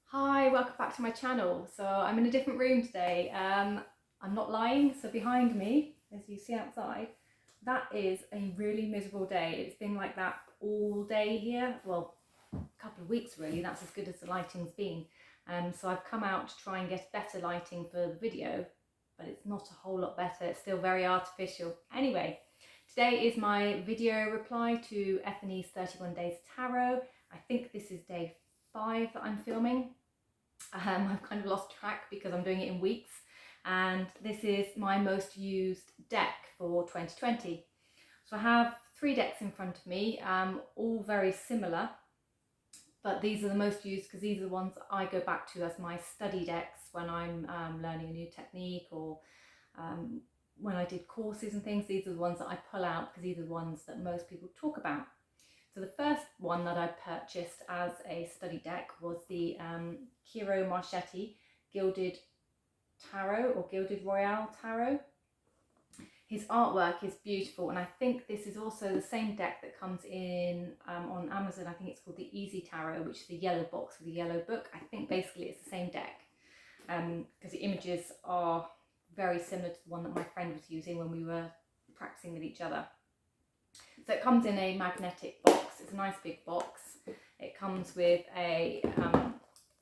Hi, welcome back to my channel. So I'm in a different room today. I'm not lying, so behind me, as you see outside, that is a really miserable day. It's been like that all day here. Well, a couple of weeks really, that's as good as the lighting's been. So I've come out to try and get better lighting for the video, but it's not a whole lot better. It's still very artificial. Anyway, today is my video reply to Ethony's 31 Days Tarot. I think this is day 5 that I'm filming. I've kind of lost track because I'm doing it in weeks, and this is my most used deck for 2020. So I have 3 decks in front of me, all very similar, but these are the most used because these are the ones I go back to as my study decks when I'm learning a new technique, or when I did courses and things. These are the ones that I pull out because these are the ones that most people talk about. So the first one that I purchased as a study deck was the Ciro Marchetti Gilded Tarot, or Gilded Royale Tarot. His artwork is beautiful, and I think this is also the same deck that comes in on Amazon. I think it's called the Easy Tarot, which is the yellow box with the yellow book. I think basically it's the same deck because the images are very similar to the one that my friend was using when we were practicing with each other. So it comes in a magnetic box. It's a nice big box. It comes with a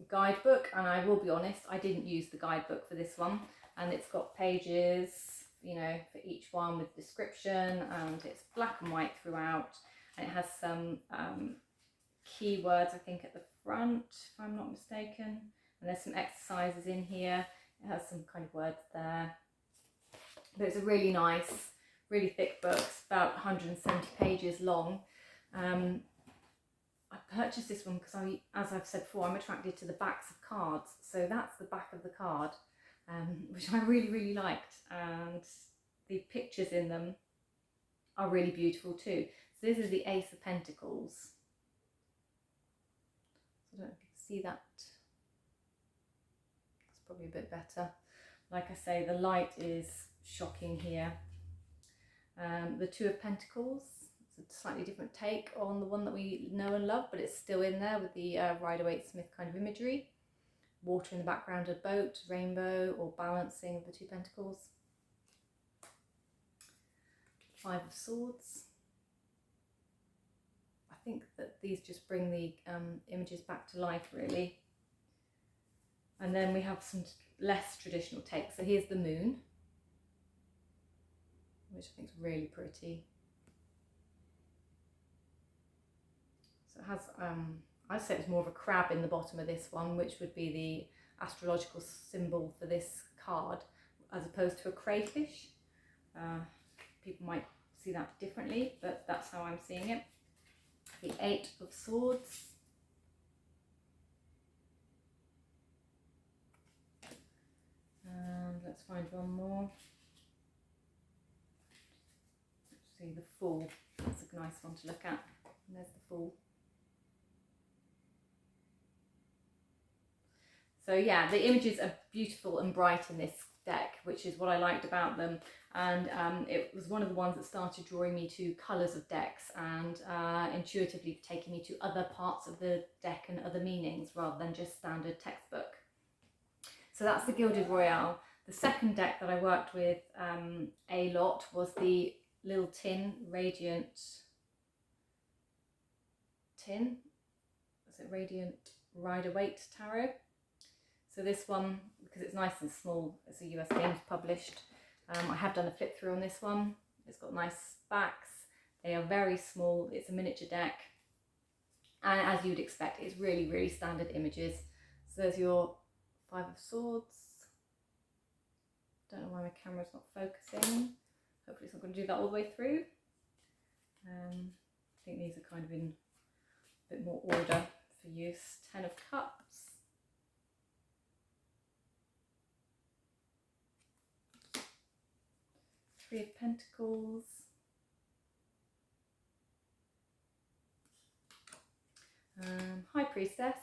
guidebook, and I will be honest, I didn't use the guidebook for this one. And it's got pages, you know, for each one with description, and it's black and white throughout. And it has some keywords, I think, at the front, if I'm not mistaken. And there's some exercises in here. It has some kind of words there. But it's a really nice, really thick book. It's about 170 pages long. I purchased this one because as I've said before, I'm attracted to the backs of cards. So that's the back of the card, which I really liked. And the pictures in them are really beautiful too. So this is the Ace of Pentacles. So I don't know if you can see that. That's probably a bit better. Like I say, the light is shocking here. The Two of Pentacles, it's a slightly different take on the one that we know and love, but it's still in there with the Rider-Waite-Smith kind of imagery. Water in the background, a boat, rainbow, or balancing of the Two Pentacles. Five of Swords. I think that these just bring the images back to life, really. And then we have some less traditional takes. So here's the Moon, which I think is really pretty. So it has, I'd say it's more of a crab in the bottom of this one, which would be the astrological symbol for this card, as opposed to a crayfish. People might see that differently, but that's how I'm seeing it. The Eight of Swords. And let's find one more. Let's see, the Fool. That's a nice one to look at. And there's the Fool. So yeah, the images are beautiful and bright in this deck, which is what I liked about them. And it was one of the ones that started drawing me to colours of decks, and intuitively taking me to other parts of the deck and other meanings rather than just standard textbook. So that's the Gilded Royale. The second deck that I worked with a lot was the Little Tin Radiant Tin. Is it Radiant Rider-Waite Tarot? So this one, because it's nice and small, it's a US Games published. I have done a flip through on this one. It's got nice backs. They are very small. It's a miniature deck. And as you'd expect, it's really standard images. So there's your Five of Swords. Don't know why my camera's not focusing. Hopefully it's not going to do that all the way through. I think these are kind of in a bit more order for use. Ten of Cups. Three of Pentacles. High Priestess.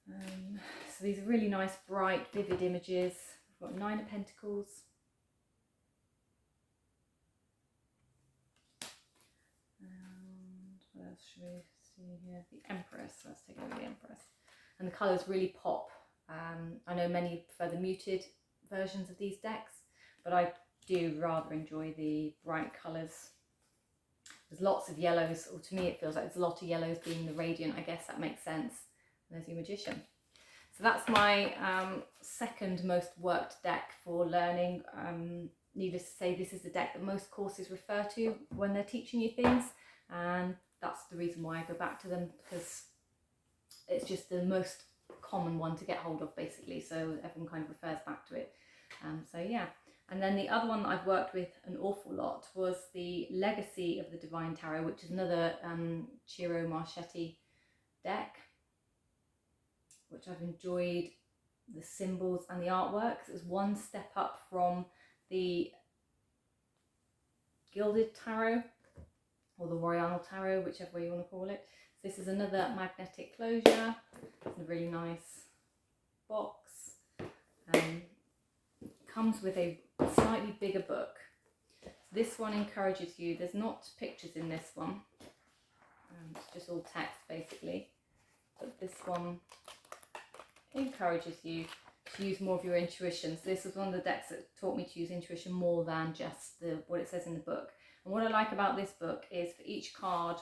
So these are really nice, bright, vivid images. We've got Nine of Pentacles. else should we see here? The Empress. Let's take a look at the Empress. And the colours really pop. I know many prefer the muted versions of these decks, but I do rather enjoy the bright colours. There's lots of yellows, or to me it feels like there's a lot of yellows being the radiant. I guess that makes sense. And there's your Magician. So that's my second most worked deck for learning. Needless to say, this is the deck that most courses refer to when they're teaching you things, and that's the reason why I go back to them, because it's just the most common one to get hold of, basically, so everyone kind of refers back to it. So yeah. And then the other one that I've worked with an awful lot was the Legacy of the Divine Tarot, which is another Ciro Marchetti deck, which I've enjoyed the symbols and the artwork. It was one step up from the Gilded Tarot or the Royal Tarot, whichever way you want to call it. So this is another magnetic closure. It's a really nice box. Comes with a slightly bigger book. So this one encourages you, there's not pictures in this one, it's just all text basically, but this one encourages you to use more of your intuition. So this was one of the decks that taught me to use intuition more than just what it says in the book. And what I like about this book is for each card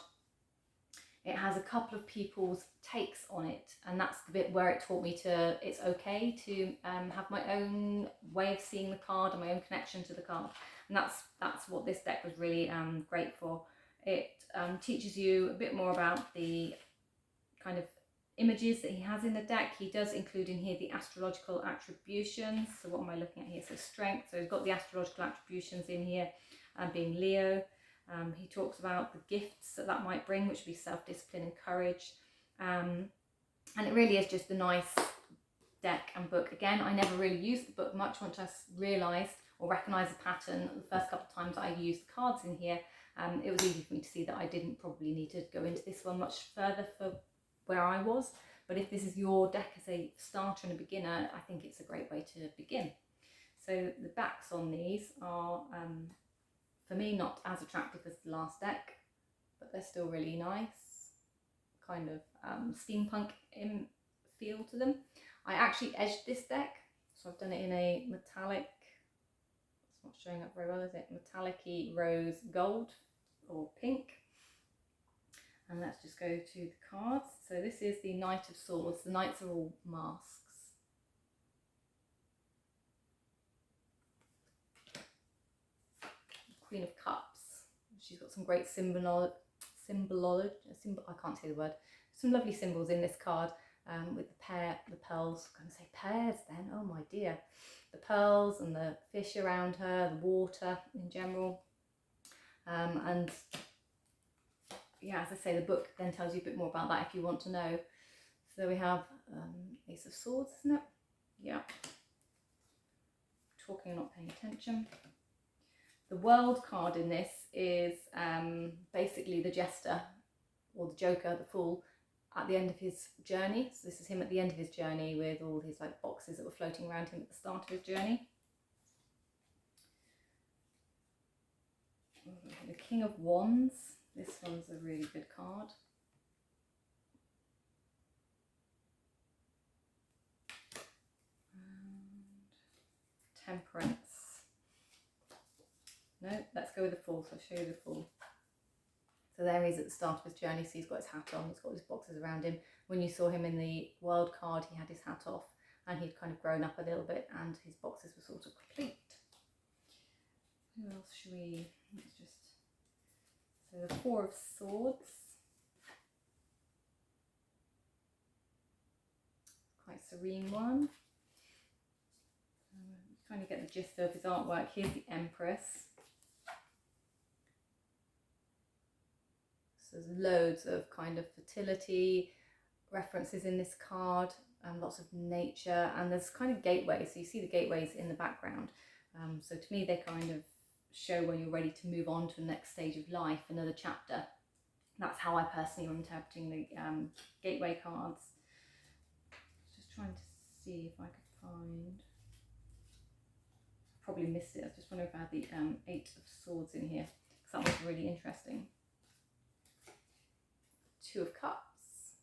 it has a couple of people's takes on it, and that's the bit where it taught me to, it's okay to have my own way of seeing the card and my own connection to the card. And that's what this deck was really great for. It teaches you a bit more about the kind of images that he has in the deck. He does include in here the astrological attributions. So what am I looking at here? So strength. So he's got the astrological attributions in here, being Leo. He talks about the gifts that might bring, which would be self-discipline and courage. And it really is just a nice deck and book. Again, I never really used the book much once I realised or recognised the pattern. The first couple of times I used the cards in here, it was easy for me to see that I didn't probably need to go into this one much further for where I was. But if this is your deck as a starter and a beginner, I think it's a great way to begin. So the backs on these are, for me, not as attractive as the last deck, but they're still really nice, kind of steampunk feel to them. I actually edged this deck, so I've done it in a metallic, it's not showing up very well, is it? Metallic-y rose gold or pink. And let's just go to the cards. So this is the Knight of Swords. The knights are all masks. Queen of Cups. She's got some great symbology. I can't say the word. Some lovely symbols in this card, with the pearls. I'm going to say pears then. Oh my dear. The pearls and the fish around her, the water in general, and yeah, as I say, the book then tells you a bit more about that if you want to know. So we have Ace of Swords, isn't it? Yeah. Talking and not paying attention. The World card in this is basically the Jester, or the Joker, the Fool, at the end of his journey. So this is him at the end of his journey with all his like boxes that were floating around him at the start of his journey. The King of Wands. This one's a really good card. And Temperance. No, let's go with the Fool. So I'll show you the Fool. So there he is at the start of his journey. So he's got his hat on, he's got his boxes around him. When you saw him in the World card, he had his hat off and he'd kind of grown up a little bit and his boxes were sort of complete. Who else should we, let's just, so the Four of Swords. Quite serene one. Trying to get the gist of his artwork. Here's the Empress. So there's loads of kind of fertility references in this card, lots of nature, and there's kind of gateways. So you see the gateways in the background. So to me, they kind of show when you're ready to move on to the next stage of life, another chapter. That's how I personally am interpreting the gateway cards. Just trying to see if I could find. Probably missed it. I was just wondering if I had the Eight of Swords in here, because that was really interesting. Two of Cups.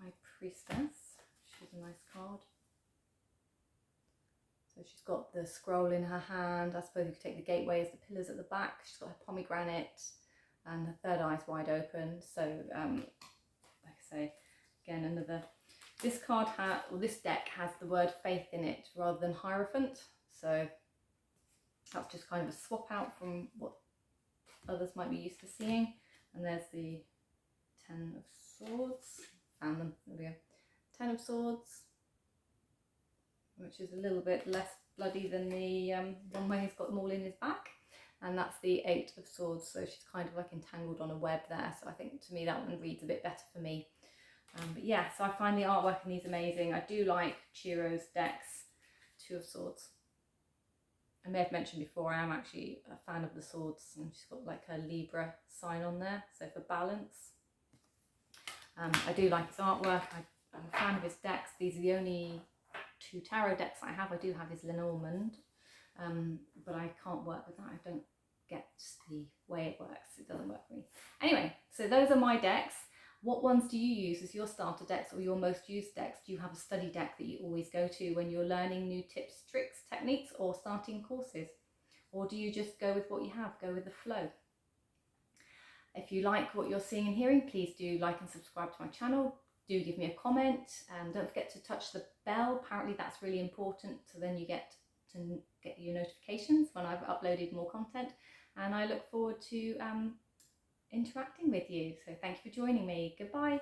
High Priestess. She's a nice card. So she's got the scroll in her hand. I suppose you could take the gateway as the pillars at the back. She's got her pomegranate and her third eye's wide open. So like I say, again, another, this card or this deck has the word faith in it rather than Hierophant. So that's just kind of a swap out from what others might be used to seeing. And there's the Ten of Swords. Found them, there we go. Ten of Swords, which is a little bit less bloody than the one where he's got them all in his back. And that's the Eight of Swords, so she's kind of like entangled on a web there. So I think, to me, that one reads a bit better for me. But yeah, so I find the artwork in these amazing. I do like Ciro's decks. Two of Swords. I may have mentioned before, I am actually a fan of the swords, and she's got like her Libra sign on there, so for balance. I do like his artwork. I'm a fan of his decks. These are the only two tarot decks I have. I do have his Lenormand, but I can't work with that. I don't get the way it works. It doesn't work for me. Anyway, so those are my decks. What ones do you use as your starter decks or your most used decks? Do you have a study deck that you always go to when you're learning new tips, tricks, techniques, or starting courses? Or do you just go with what you have, go with the flow? If you like what you're seeing and hearing, please do like and subscribe to my channel. Do give me a comment, and don't forget to touch the bell. Apparently that's really important, so then you get your notifications when I've uploaded more content. And I look forward to interacting with you. So thank you for joining me. Goodbye.